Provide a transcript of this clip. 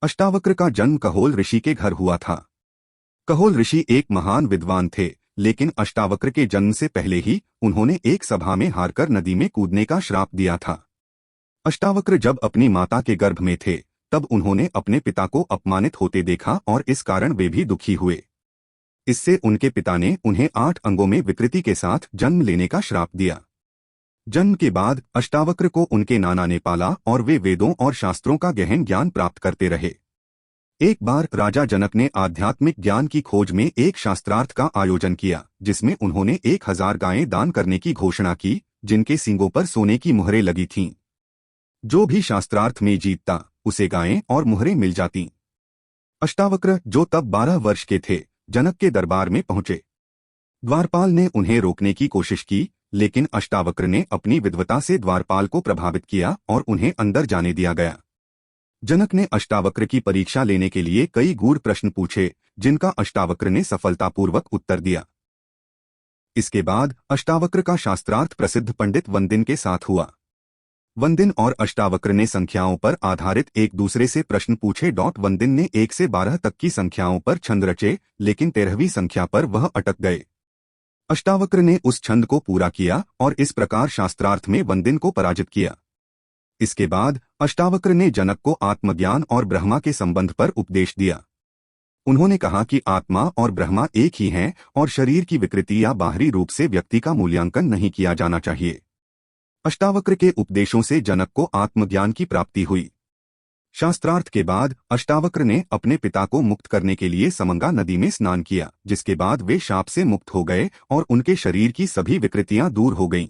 अष्टावक्र का जन्म कहोल ऋषि के घर हुआ था। कहोल ऋषि एक महान विद्वान थे, लेकिन अष्टावक्र के जन्म से पहले ही उन्होंने एक सभा में हारकर नदी में कूदने का श्राप दिया था। अष्टावक्र जब अपनी माता के गर्भ में थे, तब उन्होंने अपने पिता को अपमानित होते देखा और इस कारण वे भी दुखी हुए। इससे उनके पिता ने उन्हें 8 अंगों में विकृति के साथ जन्म लेने का श्राप दिया। जन्म के बाद अष्टावक्र को उनके नाना ने पाला और वे वेदों और शास्त्रों का गहन ज्ञान प्राप्त करते रहे। एक बार राजा जनक ने आध्यात्मिक ज्ञान की खोज में एक शास्त्रार्थ का आयोजन किया, जिसमें उन्होंने 1000 गायें दान करने की घोषणा की, जिनके सींगों पर सोने की मुहरें लगी थीं। जो भी शास्त्रार्थ में जीतता, उसे गायें और मुहरें मिल जातीं। अष्टावक्र, जो तब 12 वर्ष के थे, जनक के दरबार में पहुंचे। द्वारपाल ने उन्हें रोकने की कोशिश की, लेकिन अष्टावक्र ने अपनी विद्वता से द्वारपाल को प्रभावित किया और उन्हें अंदर जाने दिया गया। जनक ने अष्टावक्र की परीक्षा लेने के लिए कई गूढ़ प्रश्न पूछे, जिनका अष्टावक्र ने सफलतापूर्वक उत्तर दिया। इसके बाद अष्टावक्र का शास्त्रार्थ प्रसिद्ध पंडित वंदिन के साथ हुआ। वंदिन और अष्टावक्र ने संख्याओं पर आधारित एक दूसरे से प्रश्न पूछे। वंदिन ने 1 से 12 तक की संख्याओं पर छंद रचे, लेकिन 13वीं संख्या पर वह अटक गए। अष्टावक्र ने उस छंद को पूरा किया और इस प्रकार शास्त्रार्थ में वंदिन को पराजित किया। इसके बाद अष्टावक्र ने जनक को आत्मज्ञान और ब्रह्मा के संबंध पर उपदेश दिया। उन्होंने कहा कि आत्मा और ब्रह्मा एक ही हैं और शरीर की विकृति या बाहरी रूप से व्यक्ति का मूल्यांकन नहीं किया जाना चाहिए। अष्टावक्र के उपदेशों से जनक को आत्मज्ञान की प्राप्ति हुई। शास्त्रार्थ के बाद अष्टावक्र ने अपने पिता को मुक्त करने के लिए समंगा नदी में स्नान किया, जिसके बाद वे शाप से मुक्त हो गए और उनके शरीर की सभी विकृतियां दूर हो गईं।